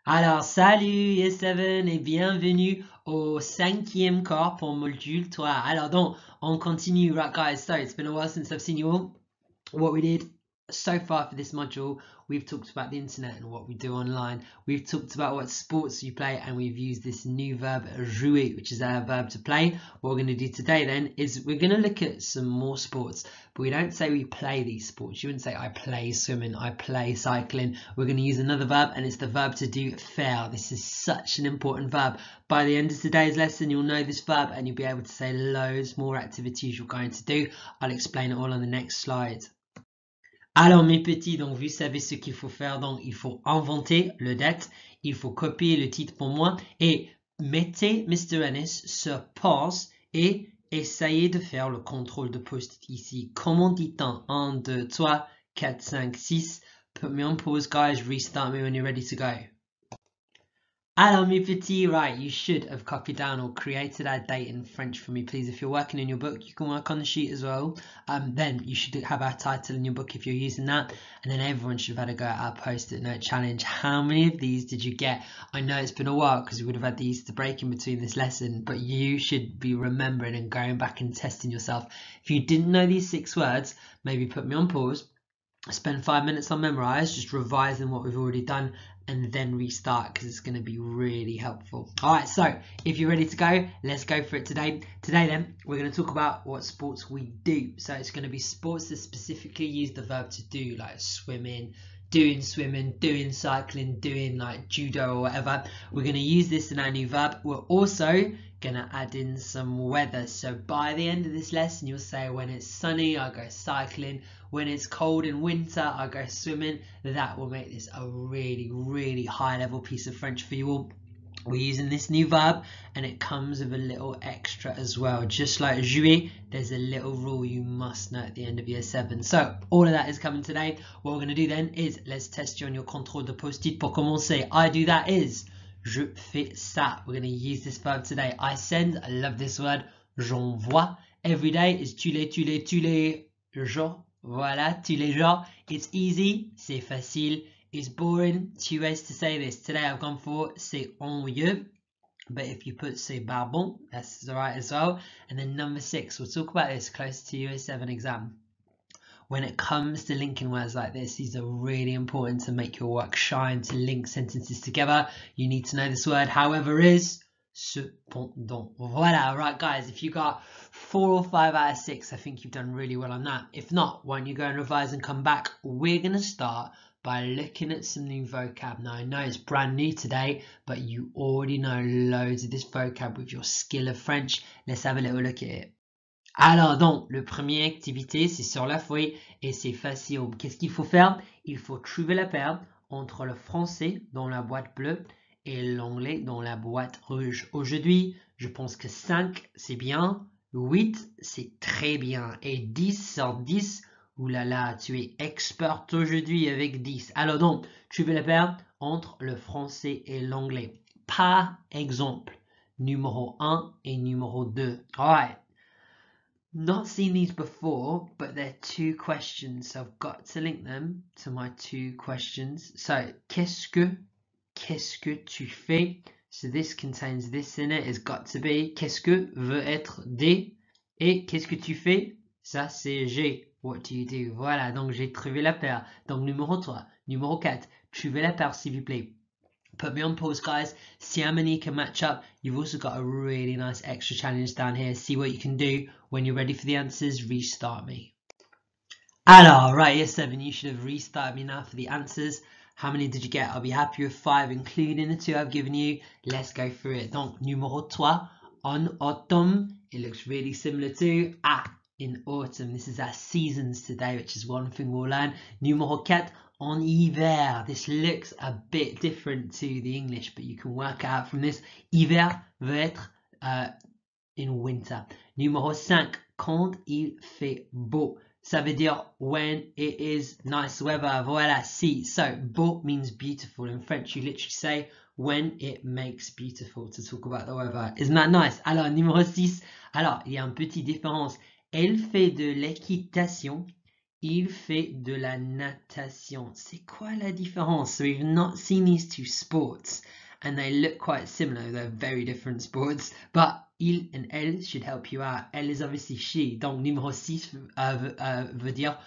Alors, salut Yes7 et bienvenue au 5e cours pour module 3. Alors donc, on continue, right guys, so it's been a while since I've seen you all. What we did so far for this module, we've talked about the internet and what we do online. We've talked about what sports you play, and we've used this new verb, jouer, which is our verb to play. What we're going to do today then is we're going to look at some more sports, but we don't say we play these sports. You wouldn't say I play swimming, I play cycling. We're going to use another verb, and it's the verb to do, faire. This is such an important verb. By the end of today's lesson, you'll know this verb and you'll be able to say loads more activities you're going to do. I'll explain it all on the next slide. Alors mes petits, donc vous savez ce qu'il faut faire, donc il faut inventer le date, il faut copier le titre pour moi et mettez Mr. Ennis sur pause et essayez de faire le contrôle de post-it ici. Comment dit-on? 1, 2, 3, 4, 5, 6. Put me on pause guys, restart me when you're ready to go. Alors mes petits, right, you should have copied down or created our date in French for me, please. If you're working in your book, you can work on the sheet as well. Then you should have our title in your book if you're using that. And then everyone should have had a go at our post-it note challenge. How many of these did you get? I know it's been a while because we would have had the Easter break in between this lesson, but you should be remembering and going back and testing yourself. If you didn't know these 6 words, maybe put me on pause. Spend 5 minutes on memorize, just revising what we've already done, and then restart because it's going to be really helpful. All right, so if you're ready to go, let's go for it today. Today then, we're going to talk about what sports we do. So it's going to be sports that specifically use the verb to do, like swimming, doing cycling, doing like judo or whatever. We're going to use this in our new verb. We're also going to add in some weather. So by the end of this lesson, you'll say when it's sunny, I go cycling. When it's cold in winter, I go swimming. That will make this a really, really high level piece of French for you all. We're using this new verb and it comes with a little extra as well. Just like jouer, there's a little rule you must know at the end of year 7. So all of that is coming today. What we're going to do then is let's test you on your contrôle de post-it. Pour commencer, I do that is je fais ça. We're going to use this verb today. I send, I love this word. J'envoie. Every day is tous les jours. Voilà, tous les jours. It's easy, c'est facile. It's boring. 2 ways to say this. Today I've gone for c'est ennuyeux, but if you put c'est barbon, that's alright as well. And then number 6, we'll talk about this close to year 7 exam. When it comes to linking words like this, these are really important to make your work shine, to link sentences together. You need to know this word. However is cependant. Voilà, right guys, if you got 4 or 5 out of 6, I think you've done really well on that. If not, why don't you go and revise and come back? We're going to start by looking at some new vocab. Now I know it's brand new today, but you already know loads of this vocab with your skill of French. Let's have a little look at it. Alors donc, le premier activité, c'est sur la feuille et c'est facile. Qu'est-ce qu'il faut faire? Il faut trouver la paire entre le français dans la boîte bleue et l'anglais dans la boîte rouge. Aujourd'hui, je pense que 5, c'est bien. 8, c'est très bien. Et 10 sur 10, oulala, tu es expert aujourd'hui avec 10. Alors donc, trouver la paire entre le français et l'anglais. Par exemple, numéro 1 et numéro 2. All right. Not seen these before, but they're 2 questions, so I've got to link them to my 2 questions. So, qu'est-ce que tu fais? So this contains this in it, it's got to be. Qu'est-ce que veut être des? Et qu'est-ce que tu fais? Ça c'est j'ai. What do you do? Voilà, donc j'ai trouvé la paire. Donc numéro 3. Numéro 4. Trouvez la paire s'il vous plaît. Put me on pause guys, see how many can match up. You've also got a really nice extra challenge down here. See what you can do. When you're ready for the answers, restart me. Alors, right, year 7, you should have restarted me now for the answers. How many did you get? I'll be happy with 5, including the 2 I've given you. Let's go through it. Donc, numéro 3, en automne. It looks really similar to in autumn. This is our seasons today, which is one thing we'll learn. Numéro 4, en hiver. This looks a bit different to the English, but you can work out from this. Hiver veut être in winter. Numéro 5, quand il fait beau. Ça veut dire when it is nice weather. Voilà, si. So, beau means beautiful. In French, you literally say when it makes beautiful to talk about the weather. Isn't that nice? Alors, numéro 6. Alors, il y a une petite différence. Elle fait de l'équitation. Il fait de la natation. C'est quoi la différence? So we've not seen these two sports and they look quite similar. They're very different sports, but il and elle should help you out. Elle is obviously she. Donc numéro 6 veut dire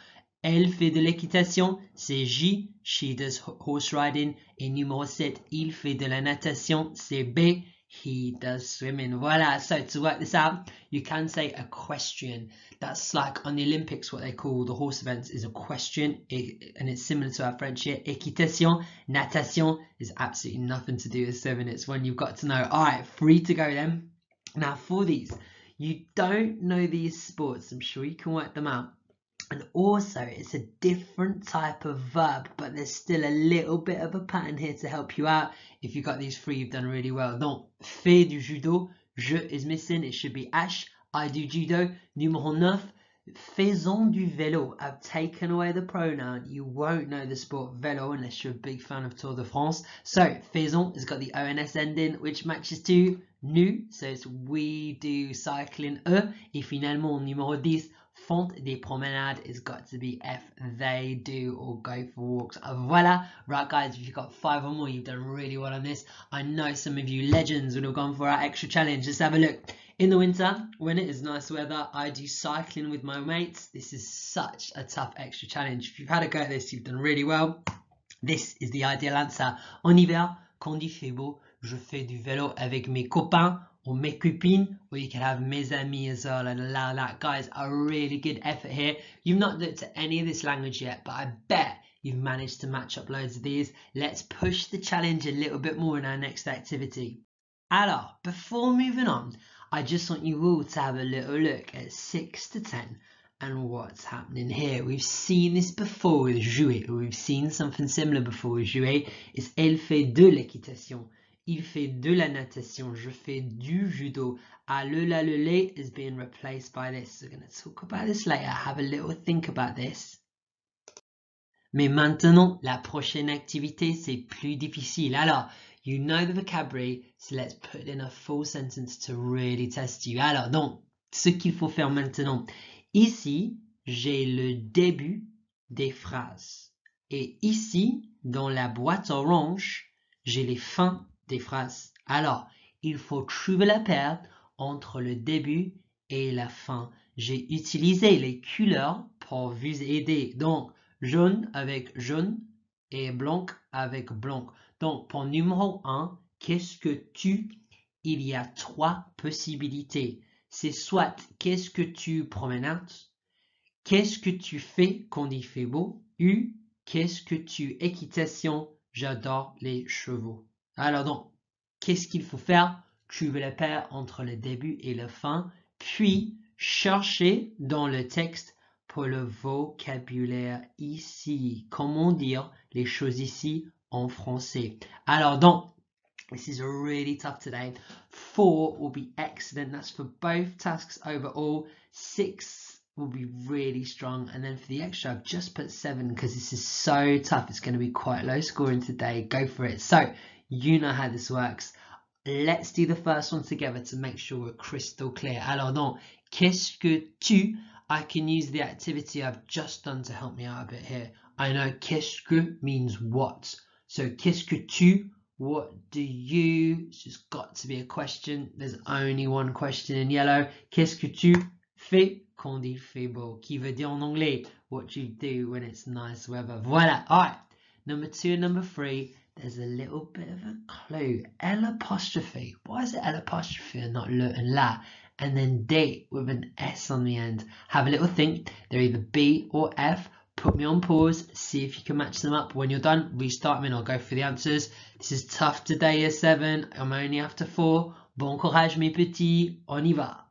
elle fait de l'équitation, c'est J, she does horse riding. Et numéro 7, il fait de la natation, c'est B, he does swimming. Voilà, so to work this out, you can say equestrian. That's like on the Olympics, what they call the horse events is equestrian, and it's similar to our French here. Équitation, natation is absolutely nothing to do with swimming. It's one you've got to know. All right, 3 to go then. Now for these, you don't know these sports. I'm sure you can work them out. And also, it's a different type of verb, but there's still a little bit of a pattern here to help you out. If you got these 3, you've done really well. Donc, fait du judo, je is missing, it should be H. I do judo. Numéro 9, faisons du vélo. I've taken away the pronoun. You won't know the sport vélo unless you're a big fan of Tour de France. So, faisons has got the ONS ending, which matches to nous. So, it's we do cycling, E. Et finalement, numéro 10, font des promenades has got to be F, they do or go for walks. Voila. Right guys, if you've got 5 or more, you've done really well on this. I know some of you legends would have gone for our extra challenge. Let's have a look. In the winter, when it is nice weather, I do cycling with my mates. This is such a tough extra challenge. If you've had a go at this, you've done really well. This is the ideal answer. En hiver, quand il fait beau, je fais du vélo avec mes copains or mes copines, or you can have mes amis as well and allow that. Guys, a really good effort here. You've not looked at any of this language yet, but I bet you've managed to match up loads of these. Let's push the challenge a little bit more in our next activity. Alors, before moving on, I just want you all to have a little look at 6 to 10 and what's happening here. We've seen this before with jouer, or we've seen something similar before with jouer. It's elle fait de l'équitation. Il fait de la natation. Je fais du judo. Le, la, le, les is being replaced by this. We're going to talk about this later. Have a little think about this. Mais maintenant, la prochaine activité, c'est plus difficile. Alors, you know the vocabulary, so let's put in a full sentence to really test you. Alors, donc, ce qu'il faut faire maintenant. Ici, j'ai le début des phrases. Et ici, dans la boîte orange, j'ai les fins des phrases. Alors, il faut trouver la paire entre le début et la fin. J'ai utilisé les couleurs pour vous aider. Donc, jaune avec jaune et blanc avec blanc. Donc, pour numéro 1, qu'est-ce que tu? Il y a 3 possibilités. C'est soit qu'est-ce que tu promenades, qu'est-ce que tu fais quand il fait beau, ou qu'est-ce que tu équitation, j'adore les chevaux. Alors donc, qu'est-ce qu'il faut faire? Trouver la paire entre le début et la fin, puis chercher dans le texte pour le vocabulaire ici. Comment dire les choses ici en français? Alors donc, this is really tough today. 4 will be excellent. That's for both tasks overall. 6 will be really strong. And then for the extra, I've just put 7 because this is so tough. It's going to be quite low scoring today. Go for it. So, you know how this works. Let's do the first one together to make sure we're crystal clear. Alors donc, qu'est-ce que tu? I can use the activity I've just done to help me out a bit here. I know qu'est-ce que means what. So, qu'est-ce que tu? What do you? It's just got to be a question. There's only one question in yellow. Qu'est-ce que tu fais quand il fait beau? Qui veut dire en anglais what you do when it's nice weather. Voilà. All right. Number 2 and number 3. There's a little bit of a clue. L apostrophe. Why is it L apostrophe and not le and la? And then D with an S on the end. Have a little think. They're either B or F. Put me on pause, see if you can match them up. When you're done, restart me and I'll go through the answers. This is tough today, year 7. I'm only after 4. Bon courage, mes petits. On y va.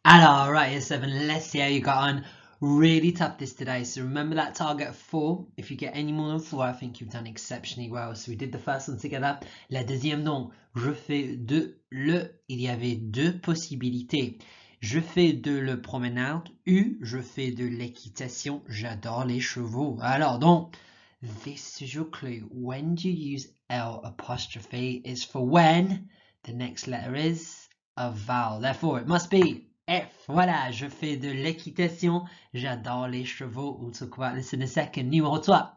Alors, right, year 7, let's see how you got on. Really tough this today. So remember that target of 4. If you get any more than 4, I think you've done exceptionally well. So we did the first one together. La deuxième, donc, je fais de le. Il y avait 2 possibilités. Je fais de le promenade ou je fais de l'équitation. J'adore les chevaux. Alors donc, this is your clue. When do you use L apostrophe is for when the next letter is a vowel. Therefore, it must be F. Voilà, je fais de l'équitation. J'adore les chevaux. We'll talk about this in a second. Numéro 3.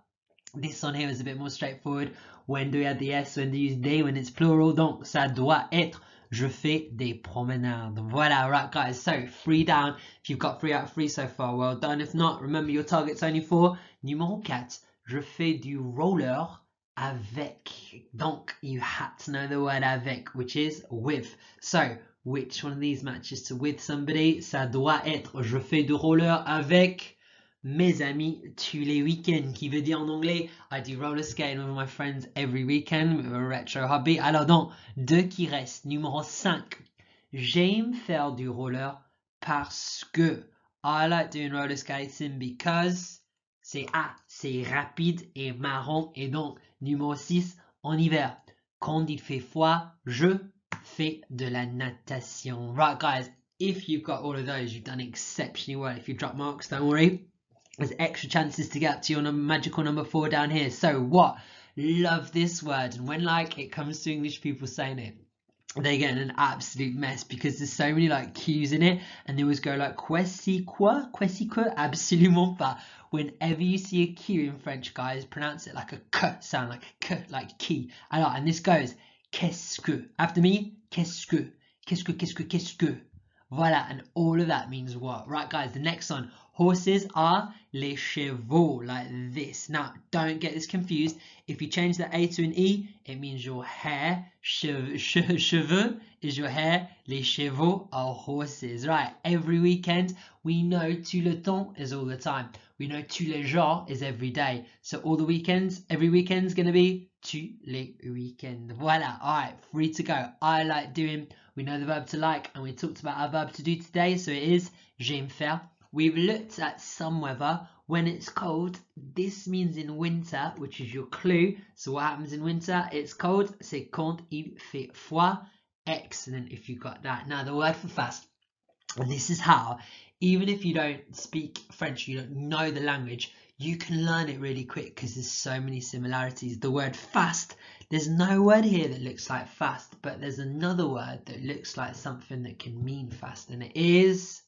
This one here is a bit more straightforward. When do we have the S? When do we use they? When it's plural. Donc, ça doit être. Je fais des promenades. Voilà, right guys. So, 3 down. If you've got 3 out of 3 so far, well done. If not, remember your target's only 4. Numéro 4. Je fais du roller avec. Donc, you had to know the word avec, which is with. So, which one of these matches to with somebody? Ça doit être. Je fais du roller avec mes amis tous les week-ends, qui veut dire en anglais I do roller skating with my friends every weekend with a retro hobby. Alors donc, 2 qui restent. Numéro 5. J'aime faire du roller parce que. I like doing roller skating because c'est rapide et marrant. Et donc, numéro 6, en hiver. Quand il fait froid, je fais de la natation. Right guys, if you've got all of those, you've done exceptionally well. If you drop marks, don't worry. There's extra chances to get up to your magical number 4 down here. So what? Love this word. And when like it comes to English people saying it, they get in an absolute mess because there's so many like Q's in it, and they always go like QuestcequeTuFais, absolument pas. Whenever you see a Q in French, guys, pronounce it like a K sound, like a K, like key. And this goes qu'est-ce que. After me, qu'est-ce que, qu'est-ce que, qu'est-ce que, qu'est-ce que. Voilà, and all of that means what? Right, guys, the next one. Horses are les chevaux, like this. Now, don't get this confused. If you change the A to an E, it means your hair. Cheveux is your hair. Les chevaux are horses, right? Every weekend, we know tout le temps is all the time. We know tous les jours is every day. So all the weekends, every weekend's going to be tous les weekends. Voila. All right, 3 to go. I like doing. We know the verb to like, and we talked about our verb to do today. So it is j'aime faire. We've looked at some weather. When it's cold, this means in winter, which is your clue. So what happens in winter? It's cold. C'est quand il fait froid. Excellent if you got that. Now the word for fast. And this is how, even if you don't speak French, you don't know the language, you can learn it really quick because there's so many similarities. The word fast, there's no word here that looks like fast, but there's another word that looks like something that can mean fast, and it is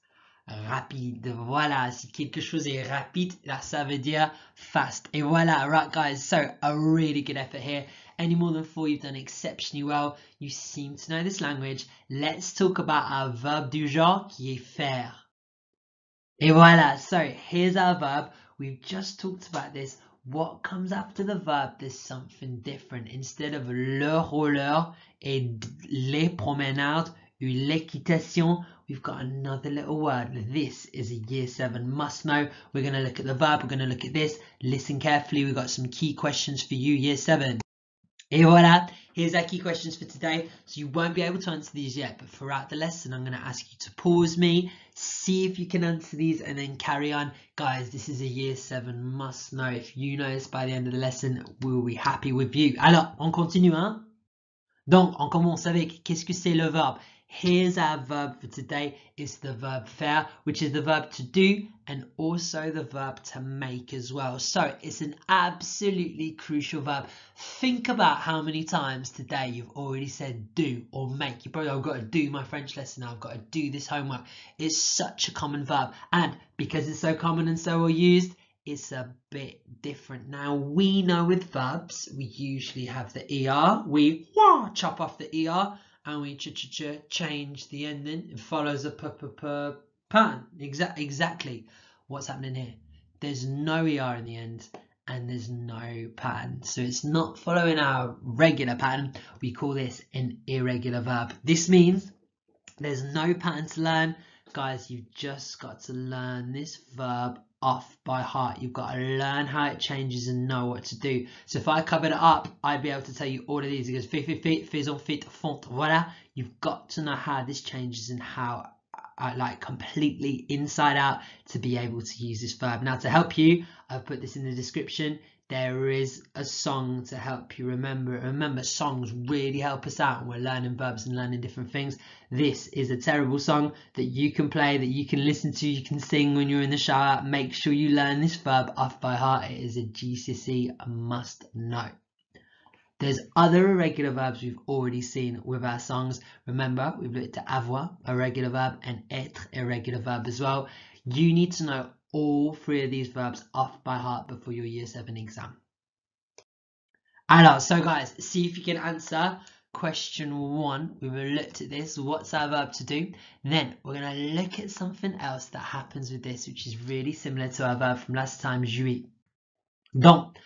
rapide. Voilà, si quelque chose est rapide, là ça veut dire fast. Et voilà, right guys, so a really good effort here. Any more than 4, you've done exceptionally well. You seem to know this language. Let's talk about our verb du jour, qui est faire. Et voilà, so here's our verb. We've just talked about this. What comes after the verb? There's something different. Instead of le roller et les promenades ou l'équitation, we've got another little word. This is a year 7 must know. We're going to look at the verb. We're going to look at this. Listen carefully. We've got some key questions for you, year 7. Et voilà, here's our key questions for today. So you won't be able to answer these yet, but throughout the lesson, I'm going to ask you to pause me, see if you can answer these, and then carry on. Guys, this is a year 7 must know. If you know this by the end of the lesson, we'll be happy with you. Alors, on continue, hein? Donc, on commence avec qu'est-ce que c'est le verbe? Here's our verb for today. It's the verb faire, which is the verb to do, and also the verb to make as well. So it's an absolutely crucial verb. Think about how many times today you've already said do or make. You probably, I've got to do my French lesson now. I've got to do this homework. It's such a common verb. And because it's so common and so well used, it's a bit different. Now, we know with verbs, we usually have the ER. We chop off the ER. And we change the ending. It follows a pattern. Exactly what's happening here. There's no ER in the end, and there's no pattern. So it's not following our regular pattern. We call this an irregular verb. This means there's no pattern to learn. Guys, you've just got to learn this verb off by heart. You've got to learn how it changes and know what to do. So if I covered it up, I'd be able to tell you all of these. It goes fait, faisons, fait, font. Voilà. You've got to know how this changes and how like completely inside out to be able to use this verb. Now to help you, I've put this in the description. There is a song to help you remember. Remember, songs really help us out when we're learning verbs and learning different things. This is a terrible song that you can play, that you can listen to, you can sing when you're in the shower. Make sure you learn this verb off by heart. It is a GCSE must know. There's other irregular verbs we've already seen with our songs. Remember, we've looked at avoir, a regular verb, and être, a regular verb as well. You need to know all three of these verbs off by heart before your Year 7 exam. Alors, so guys, see if you can answer question 1. We've looked at this, what's our verb to do? Then we're going to look at something else that happens with this, which is really similar to our verb from last time, jouer. Donc,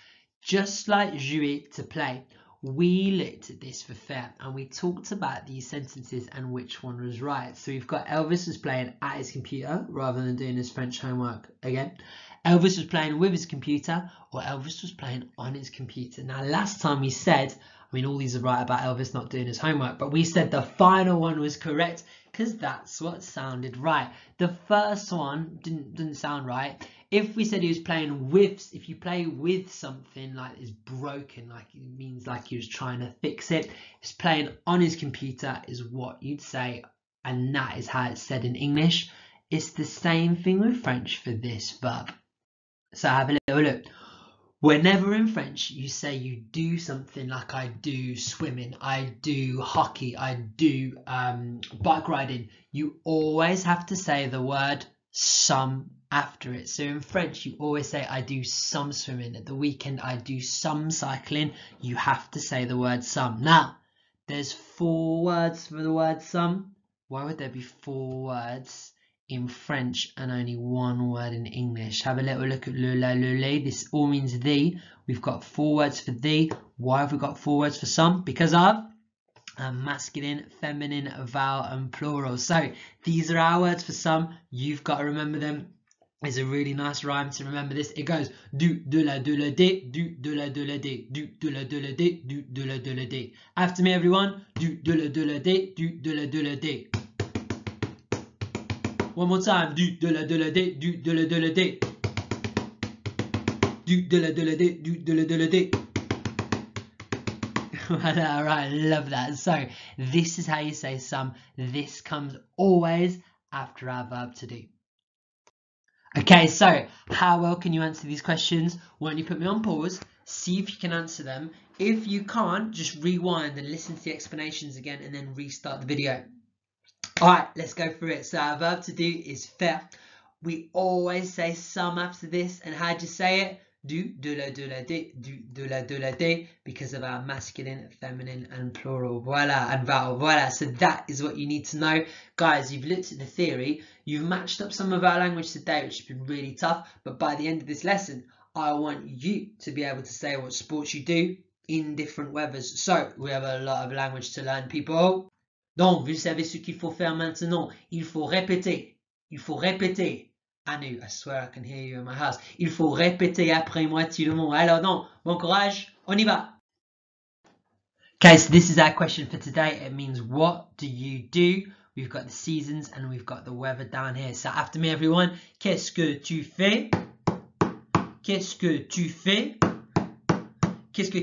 just like jouer, to play, we looked at this for faire and we talked about these sentences and which one was right. So we've got Elvis was playing at his computer rather than doing his French homework again. Elvis was playing with his computer, or Elvis was playing on his computer. Now, last time we said, I mean, all these are right about Elvis not doing his homework, but we said the final one was correct because that's what sounded right. The first one didn't sound right. If we said he was playing with, if you play with something like it's broken, like it means like he was trying to fix it. He's playing on his computer is what you'd say, and that is how it's said in English. It's the same thing with French for this verb. So have a little look. Whenever in French you say you do something, like I do swimming, I do hockey, I do bike riding, you always have to say the word some after it. So in French you always say I do some swimming, at the weekend I do some cycling. You have to say the word some. Now there's 4 words for the word some. Why would there be 4 words in French and only 1 word in English? Have a little look at le, la, le, les. This all means the. We've got 4 words for the. Why have we got 4 words for some? Because of masculine, feminine, vowel and plural. So these are our words for some. You've got to remember them. It's a really nice rhyme to remember this. It goes du, de la, de la, de la, de la, du, de la, de la, du, de la, de la, After me, everyone. Du, de la, de la, du, de la, de la, One more time. Du, de la, du, de la, du, de la, du, de la, All right, love that. So this is how you say some. This comes always after our verb to do. Okay, so how well can you answer these questions? Why don't you put me on pause, see if you can answer them. If you can't, just rewind and listen to the explanations again and then restart the video. Alright, let's go through it. So our verb to do is faire. We always say some after this. And how do you say it? Du, de la, de la, because of our masculine, feminine and plural. Voila, and vowel. Voila. So that is what you need to know. Guys, you've looked at the theory. You've matched up some of our language today, which has been really tough. But by the end of this lesson, I want you to be able to say what sports you do in different weathers. So we have a lot of language to learn, people. Donc, vous savez ce qu'il faut faire maintenant. Il faut répéter. Il faut répéter. Anu, I swear I can hear you in my house. Il faut répéter après moi tout le monde. Alors donc, bon courage, on y va. Okay, so this is our question for today. It means what do you do? We've got the seasons and we've got the weather down here. So after me, everyone. Qu'est-ce que tu fais? Qu'est-ce que tu fais? Qu'est-ce que?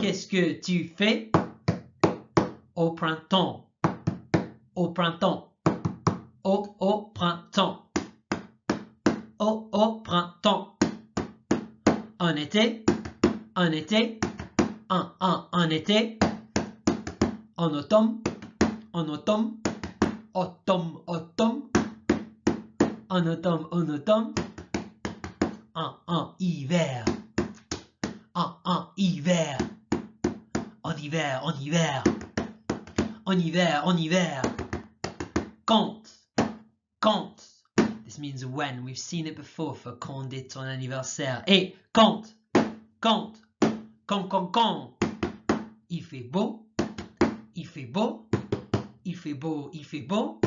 Qu'est-ce que tu fais au printemps? Au printemps. Au printemps. Au printemps. En été. En été. En été. En automne. En automne. Automne. Automne. En automne. En automne. En hiver. En hiver. En hiver. En hiver. En hiver. En hiver. Quand. Quand. This means when. We've seen it before for quand est ton anniversaire. Et quand. Quand. Quand. Il fait beau. Il fait beau. Il fait beau. Il fait beau.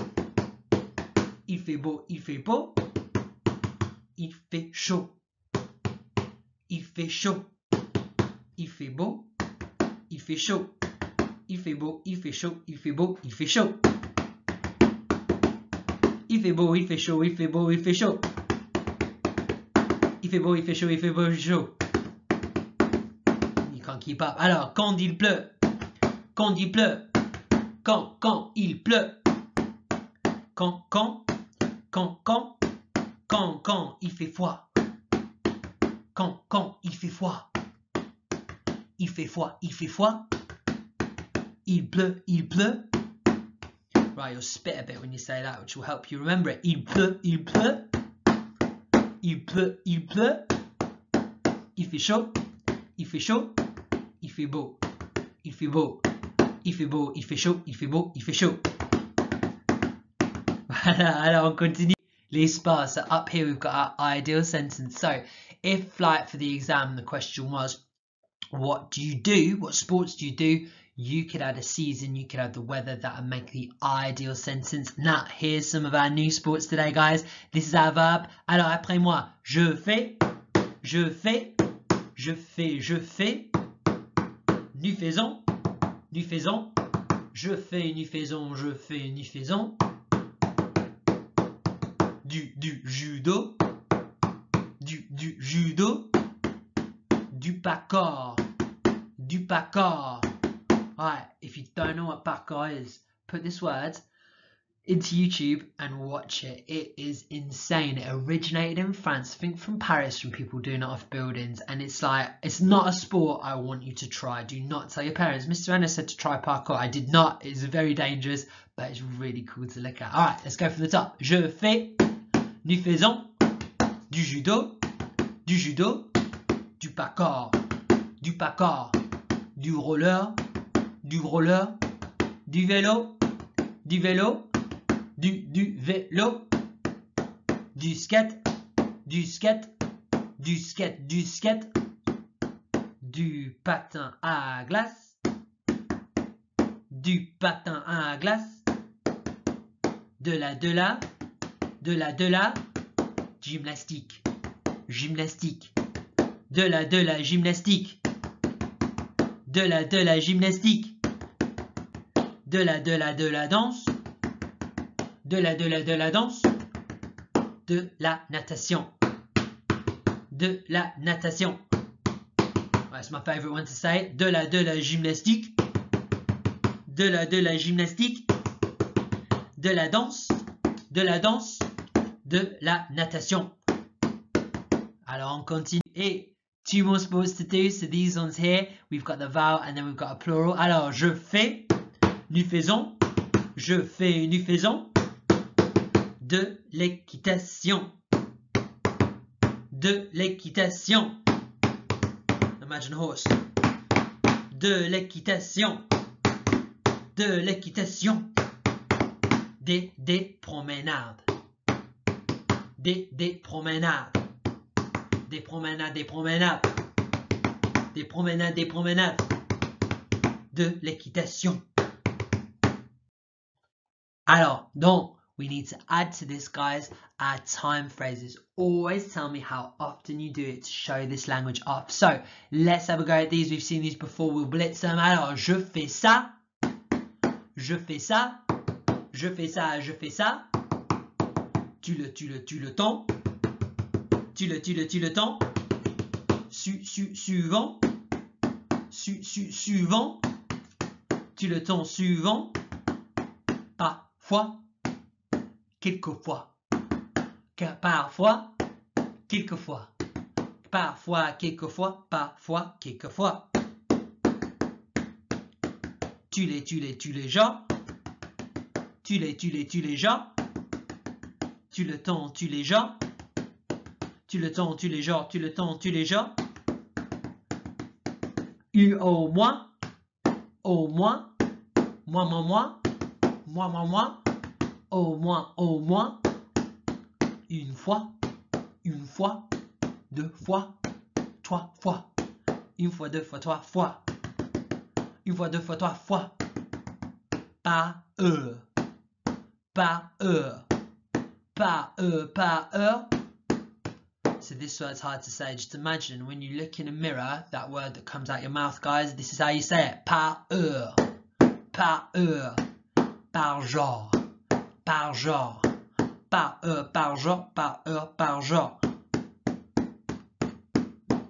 Il fait beau. Il fait beau. Il fait chaud. Il fait chaud. Il fait beau. Il fait chaud. Il fait beau. Il fait chaud. Il fait beau. Il fait chaud. Il fait beau. Il fait chaud. Il fait beau. Il fait chaud. Il fait beau. Il fait chaud. Il fait beau. Il fait chaud. You can't keep up. Alors, quand il pleut. Quand il pleut. Quand il pleut. Quand il fait froid. quand, il fait froid. Il fait froid, il fait froid. Il pleut, il pleut. Right, you'll spit a bit when you say that, which will help you remember it. Il pleut, il pleut. Il pleut, il pleut. Il fait chaud, il fait chaud. Il fait beau, il fait beau. Il fait beau, il fait chaud, il fait beau, il fait chaud. Voilà, alors on continue. Les spas. So up here we've got our ideal sentence. So if, like, for the exam, the question was, what do you do? What sports do you do? You could add a season, you could add the weather. That would make the ideal sentence. Now, here's some of our new sports today, guys. This is our verb. Alors, après moi, je fais, je fais, je fais, je fais. Nous faisons, nous faisons. Je fais, nous faisons, je fais, nous faisons. Du judo, du judo. Du parkour, du parkour. Alright, if you don't know what parkour is, put this word into YouTube and watch it. It is insane. It originated in France, I think from Paris, from people doing it off buildings. And it's like, it's not a sport I want you to try. Do not tell your parents. Mr. Anna said to try parkour. I did not. It's very dangerous, but it's really cool to look at. Alright, let's go from the top. Je fais, nous faisons, du judo, du parkour, du roller, du vélo, du vélo, du skate, du patin à glace, de la gymnastique, de la gymnastique, de la gymnastique, de la danse, de la danse, de la natation, That's my favorite one to say. De la gymnastique, de la gymnastique, de la danse, de la natation. Alors on continue. Et two more sports to do. So these ones here, we've got the vowel and then we've got a plural. Alors je fais, nous faisons, je fais, nous faisons, de l'équitation, de l'équitation. Imagine a horse. De l'équitation, de l'équitation. Des promenades, des promenades. Des promenades, des promenades. Des promenades, des promenades. De l'équitation. Alors, donc, we need to add to this, guys, our time phrases. Always tell me how often you do it to show this language off. So, let's have a go at these. We've seen these before. We'll blitz them. Alors, je fais ça. Je fais ça. Je fais ça, je fais ça. Tu le temps. Tu le temps. Suivant. Suivant. Tu le temps suivant. Parfois. Quelquefois. Parfois. Quelquefois. Parfois, quelquefois. Parfois, quelquefois. Tu les gens. Tu les gens. Tu le temps, tu les gens. Tu le temps, tu les gens. Tu le temps, tu les gens. Au moins. Au moins. Moi. Au moins. Une fois. Deux fois. Trois fois. Une fois, deux fois, trois fois. Une fois, deux fois, trois fois. Par heure. Par heure. Par heure. So this word's hard to say. Just imagine when you look in a mirror, that word that comes out your mouth, guys, this is how you say it. Par heure. Par heure. Par jour. Par jour. Par heure, par jour. Par heure, par jour.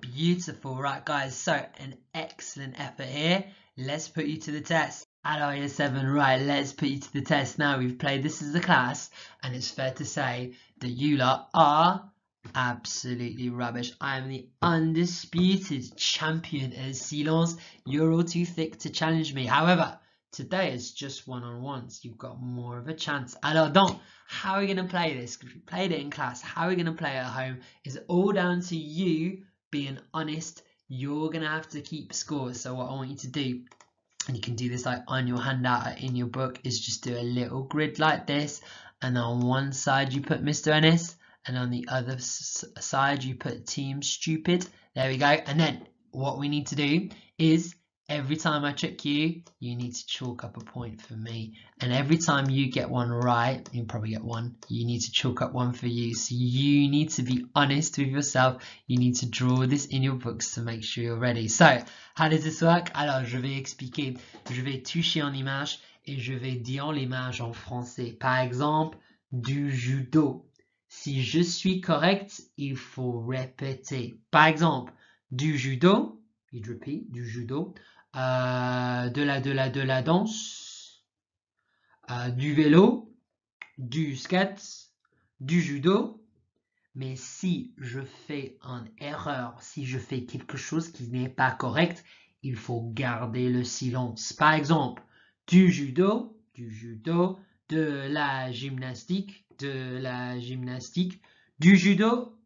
Beautiful, right, guys? So, an excellent effort here. Let's put you to the test. Alors, year 7, right, let's put you to the test. Now, we've played this as a class, and it's fair to say that you lot are Absolutely rubbish. I am the undisputed champion at silence. You're all too thick to challenge me. However, today it's just one-on-ones. You've got more of a chance. Alors donc, how are we going to play this? Because we played it in class. How are we going to play it at home? Is all down to you being honest. You're going to have to keep score. So what I want you to do, and you can do this like on your handout or in your book, is just do a little grid like this. And on one side you put Mr. Ennis. And on the other side you put Team Stupid. There we go. And then what we need to do is every time I trick you, you need to chalk up a point for me. And every time you get one right, you probably get one, you need to chalk up one for you. So you need to be honest with yourself. You need to draw this in your books to make sure you're ready. So, how does this work? Alors, je vais expliquer. Je vais toucher en image et je vais dire l'image en français. Par exemple, du judo. Si je suis correct, il faut répéter. Par exemple, du judo, il repeat, du judo, de la danse, du vélo, du skate, du judo. Mais si je fais une erreur, si je fais quelque chose qui n'est pas correct, il faut garder le silence. Par exemple, du judo, de la gymnastique, du judo,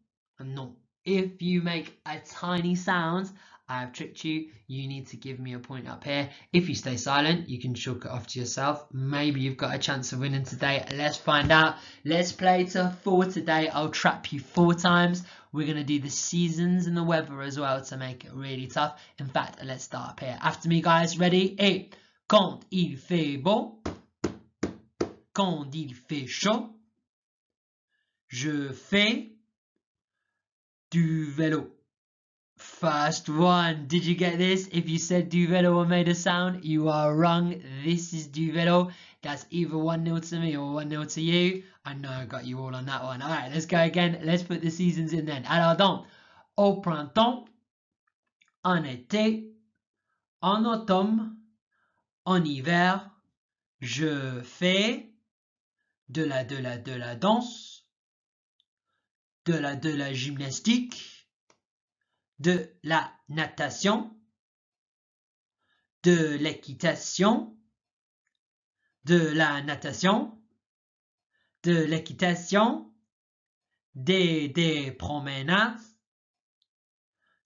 non. If you make a tiny sound, I've tricked you. You need to give me a point up here. If you stay silent, you can chalk it off to yourself. Maybe you've got a chance of winning today. Let's find out. Let's play to 4 today. I'll trap you 4 times. We're going to do the seasons and the weather as well to make it really tough. In fact, let's start up here. After me, guys. Ready? Et quand il fait beau, quand il fait chaud, je fais du vélo. First one. Did you get this? If you said du vélo or made a sound, you are wrong. This is du vélo. That's either 1-0 to me or 1-0 to you. I know I got you all on that one. Alright, let's go again. Let's put the seasons in then. Alors donc, au printemps, en été, en automne, en hiver, je fais de la danse, de la gymnastique, de la natation, de l'équitation, de la natation, de l'équitation, des promenades,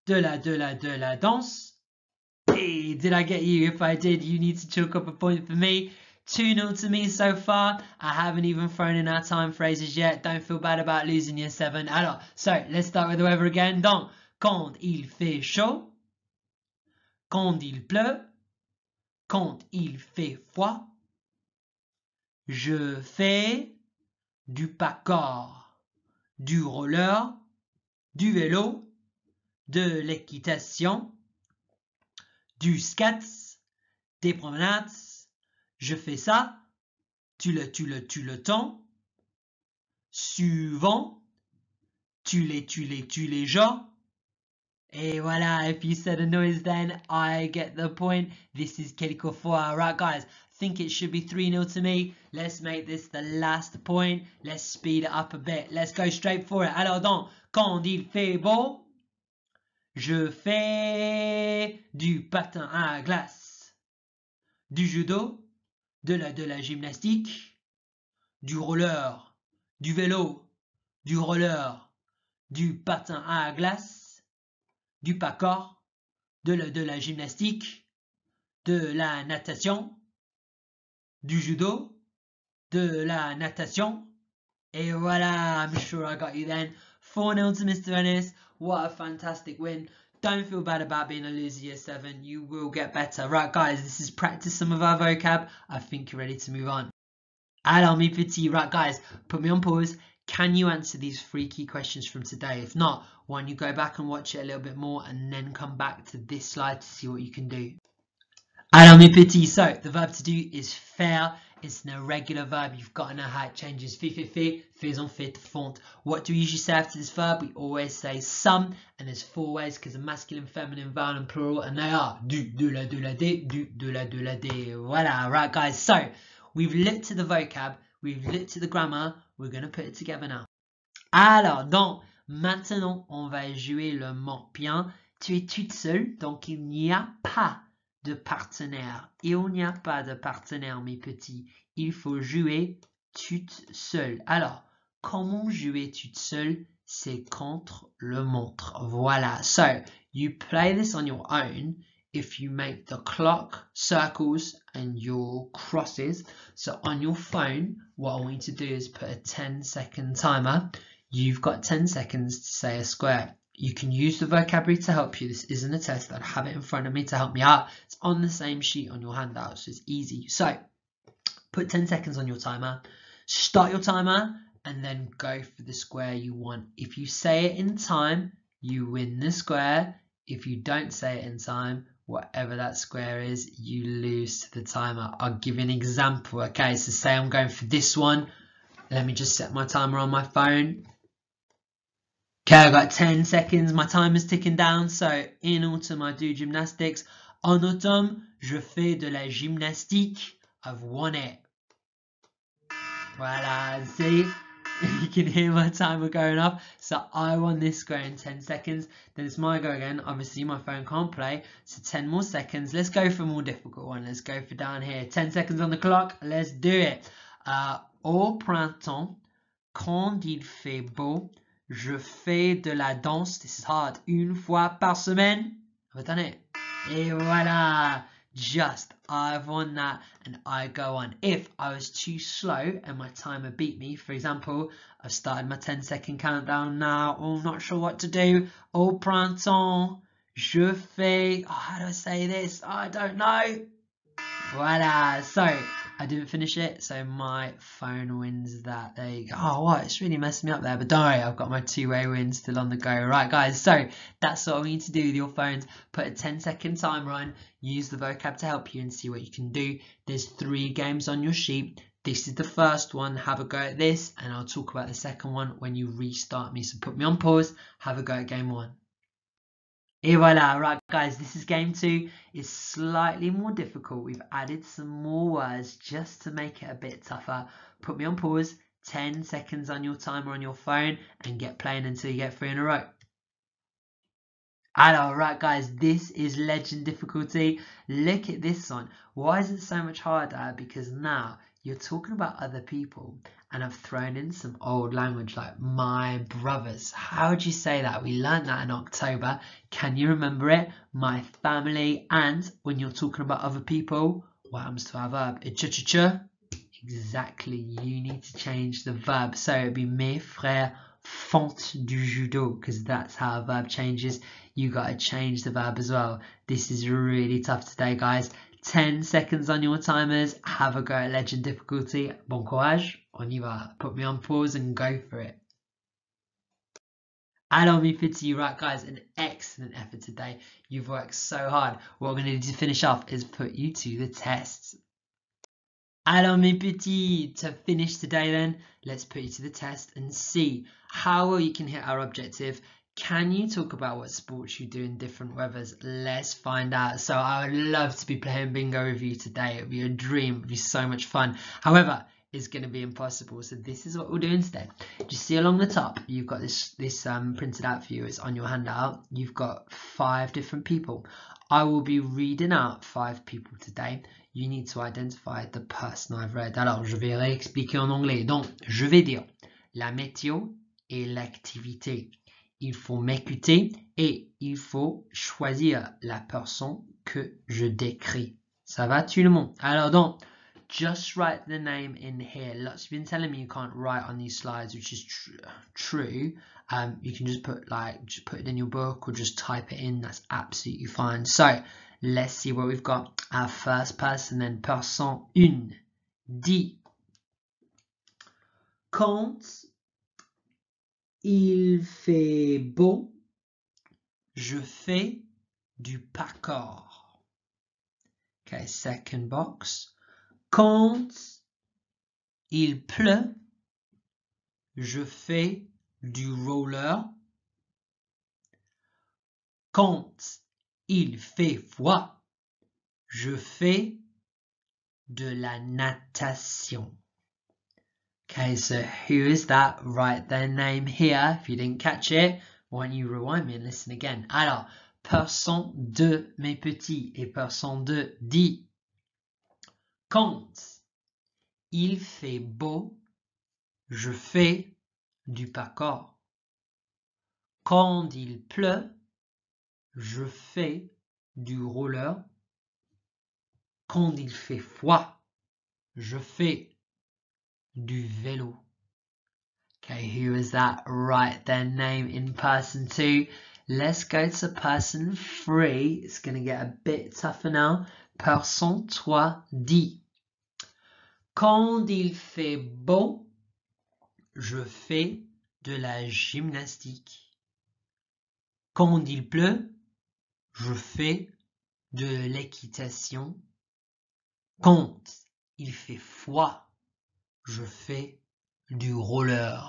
de la danse. Hey, did I get you? If I did, you need to chalk up a point for me. 2-0 to me so far. I haven't even thrown in our time phrases yet. Don't feel bad about losing your 7. Alors, so let's start with the weather again. Donc, quand il fait chaud, quand il pleut, quand il fait froid, je fais du parkour, du roller, du vélo, de l'équitation, du skate, des promenades. Je fais ça, tu le temps, suivant, tu les gens. Et voilà, if you said a noise then, I get the point. This is quelquefois. Right, guys, I think it should be 3-0 to me. Let's make this the last point. Let's speed it up a bit. Let's go straight for it. Alors donc, quand il fait beau, je fais du patin à glace, du judo, de la gymnastique, du roller, du vélo, du roller, du patin à glace, du parkour, de la gymnastique, de la natation, du judo, de la natation. Et voilà, I'm sure I got you then. 4-0 to Mr. Ennis. What a fantastic win. Don't feel bad about being a loser year 7. You will get better. Right, guys, this is practice some of our vocab. I think you're ready to move on. Alors, mes petits. Right, guys, put me on pause. Can you answer these 3 key questions from today? If not, why don't you go back and watch it a little bit more and then come back to this slide to see what you can do. Alors, mes petits. So, the verb to do is faire. It's an irregular verb. You've got to know how it changes. Fait, faisons, fait, font. What do we usually say after this verb? We always say some, and there's 4 ways because of masculine, feminine, vowel, and plural, and they are du, de la, des, Voilà, right, guys. So, we've looked at the vocab, we've looked at the grammar. We're going to put it together now. Alors, donc, Maintenant, on va jouer le mot bien. Tu es toute seule, donc il n'y a pas de partenaire. Il n'y a pas de partenaire, mes petits. Il faut jouer toute seule. Alors, comment jouer toute seule? C'est contre le montre. Voilà. So, you play this on your own if you make the clock circles and your crosses. So on your phone, what I want you to do is put a 10-second timer. You've got 10 seconds to say a square. You can use the vocabulary to help you. This isn't a test. I have it in front of me to help me out. It's on the same sheet on your handout, so it's easy. So, put 10 seconds on your timer. Start your timer and then go for the square you want. If you say it in time, you win the square. If you don't say it in time, whatever that square is, you lose to the timer. I'll give you an example. Okay, so say I'm going for this one. Let me just set my timer on my phone. Okay, I've got 10 seconds. My timer's ticking down. So, in autumn, I do gymnastics. En automne, je fais de la gymnastique. I've won it. Voila, see? You can hear my timer going off. So, I won this square in 10 seconds. Then it's my go again. Obviously, my phone can't play. So, 10 more seconds. Let's go for a more difficult one. Let's go for down here. 10 seconds on the clock. Let's do it. Au printemps, quand il fait beau, je fais de la danse, this is hard, une fois par semaine. I've done it. Et voilà. Just, I've won that and I go on. If I was too slow and my timer beat me, for example, I've started my 10-second countdown now. Oh, I'm not sure what to do. Au printemps, je fais, oh, how do I say this? I don't know. Voila. So, I didn't finish it, so my phone wins that. There you go. Oh, what? It's really messing me up there, but don't worry, I've got my two-way win still on the go. Right, guys, so that's what we need to do with your phones. Put a 10-second timer on, use the vocab to help you and see what you can do. There's 3 games on your sheet. This is the first one. Have a go at this, and I'll talk about the second one when you restart me. So put me on pause, have a go at game 1. Et voilà, right guys, this is game 2. It's slightly more difficult. We've added some more words just to make it a bit tougher. Put me on pause, 10 seconds on your timer on your phone, and get playing until you get 3 in a row. Alors, right guys, this is legend difficulty. Look at this one. Why is it so much harder? Because now you're talking about other people and I've thrown in some old language like my brothers. How would you say that? We learned that in October. Can you remember it? My family. And when you're talking about other people, what happens to our verb? Ch-ch-ch. Exactly. You need to change the verb. So it'd be mes frères font du judo because that's how a verb changes. You got to change the verb as well. This is really tough today, guys. 10 seconds on your timers. Have a go at legend difficulty. Bon courage. On y va. Put me on pause and go for it. Alors mes petits, right guys, an excellent effort today. You've worked so hard. What we're going to do to finish off is put you to the tests. Alors mes petits, to finish today then, let's put you to the test and see how well you can hit our objective. Can you talk about what sports you do in different weathers? Let's find out. So I would love to be playing bingo with you today. It would be a dream. It would be so much fun. However, it's going to be impossible. So this is what we'll do instead. Just see along the top, you've got this printed out for you. It's on your handout. You've got 5 different people. I will be reading out 5 people today. You need to identify the person I've read. Alors, je vais réexpliquer en anglais. Donc, je vais dire la météo et l'activité. Il faut m'écouter et il faut choisir la personne que je décris. Ça va tout le monde? Alors donc, just write the name in here. Lots of you been telling me you can't write on these slides, which is true. You can just put it in your book or just type it in. That's absolutely fine. So let's see what we've got. Our first person then, personne une, dit. Quand il fait beau, je fais du parkour. Okay, second box. Quand il pleut, je fais du roller. Quand il fait froid, je fais de la natation. Okay, so who is that? Write their name here. If you didn't catch it, why don't you rewind me and listen again? Alors, person de mes petits et person de dit. Quand il fait beau, je fais du parkour. Quand il pleut, je fais du roller. Quand il fait froid, je fais du vélo. Okay, who is that? Write their name in person 2. Let's go to person 3. It's going to get a bit tougher now. Person 3 dit. Quand il fait beau, je fais de la gymnastique. Quand il pleut, je fais de l'équitation. Quand il fait froid, je fais du roller.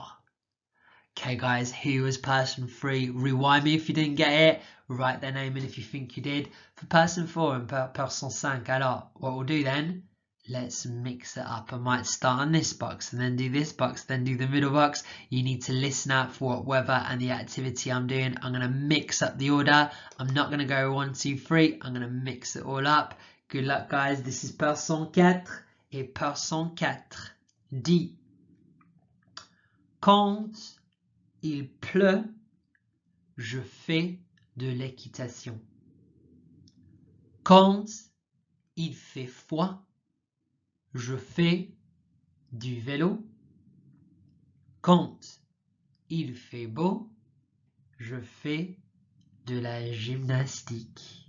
Okay guys, who was person 3? Rewind me if you didn't get it. Write their name in if you think you did. For person 4 and person 5, alors, what we'll do then, let's mix it up. I might start on this box and then do this box, then do the middle box. You need to listen out for what weather and the activity I'm doing. I'm going to mix up the order. I'm not going to go 1, 2, 3. I'm going to mix it all up. Good luck guys. This is person 4 et person 4 dit. Quand il pleut, je fais de l'équitation. Quand il fait froid, je fais du vélo. Quand il fait beau, je fais de la gymnastique.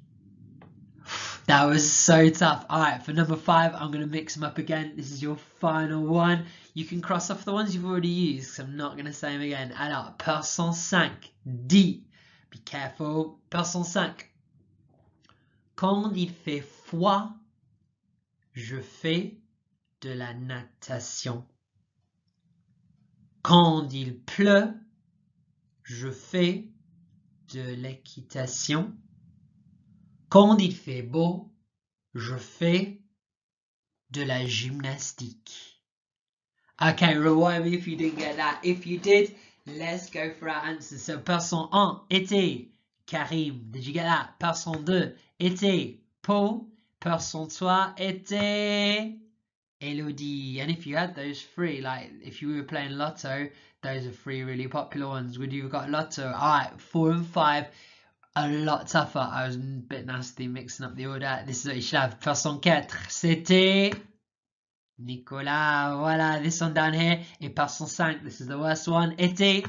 That was so tough. Alright, for number 5, I'm going to mix them up again. This is your final one. You can cross off the ones you've already used, because I'm not going to say them again. Alors, person 5 dit. Be careful. Person 5. Quand il fait froid, je fais de la natation. Quand il pleut, je fais de l'équitation. Quand il fait beau, je fais de la gymnastique. Okay, rewind me if you didn't get that. If you did, let's go for our answers. So, person 1 était Karim. Did you get that? Person 2 était Paul. Person 3 était Elodie. And if you had those 3, like if you were playing Lotto, those are 3 really popular ones. Would you have got Lotto? Alright, 4 and 5, a lot tougher. I was a bit nasty mixing up the order. This is what you should have. Person 4, c'était Nicolas. Voilà, this one down here. Et person 5, this is the worst one. Était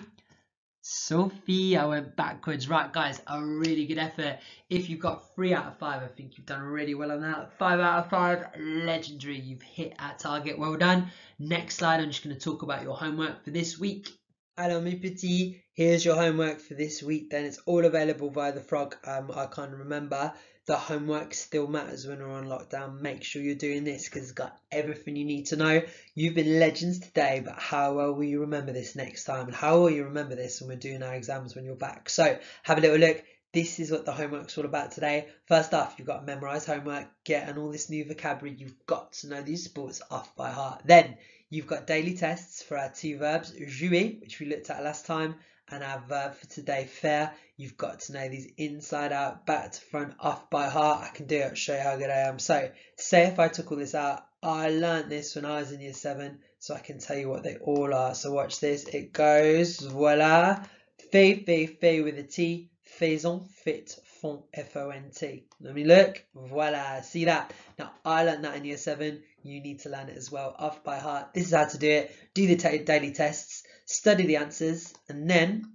Sophie. I went backwards. Right, guys, a really good effort. If you've got 3 out of 5, I think you've done really well on that. 5 out of 5, legendary. You've hit our target. Well done. Next slide, I'm just going to talk about your homework for this week. Alors mes petits, here's your homework for this week. Then it's all available via the frog. I can't remember. The homework still matters when we're on lockdown. Make sure you're doing this because it's got everything you need to know. You've been legends today, but how well will you remember this next time? And how will you remember this when we're doing our exams when you're back? So have a little look. This is what the homework's all about today. First off, you've got to memorise homework, get on all this new vocabulary. You've got to know these sports off by heart. Then you've got daily tests for our 2 verbs, jouer, which we looked at last time, and our verb for today, faire. You've got to know these inside out, back to front, off by heart. I can do it, I'll show you how good I am. So say if I took all this out, I learnt this when I was in year 7, so I can tell you what they all are. So watch this, it goes, voila, fait with a T, faisons, fit, font, F-O-N-T. Let me look, voila, see that? Now I learnt that in year 7, you need to learn it as well, off by heart. This is how to do it. Do the daily tests, study the answers, and then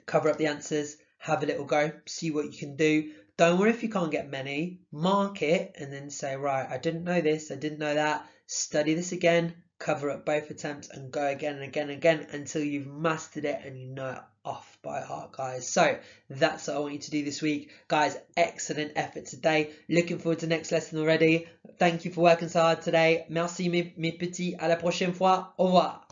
cover up the answers, have a little go, see what you can do. Don't worry if you can't get many, mark it and then say, right, I didn't know this, I didn't know that, study this again, cover up both attempts and go again and again and again until you've mastered it and you know it off by heart, guys. So that's what I want you to do this week. Guys, excellent effort today. Looking forward to the next lesson already. Thank you for working so hard today. Merci mes petits. À la prochaine fois. Au revoir.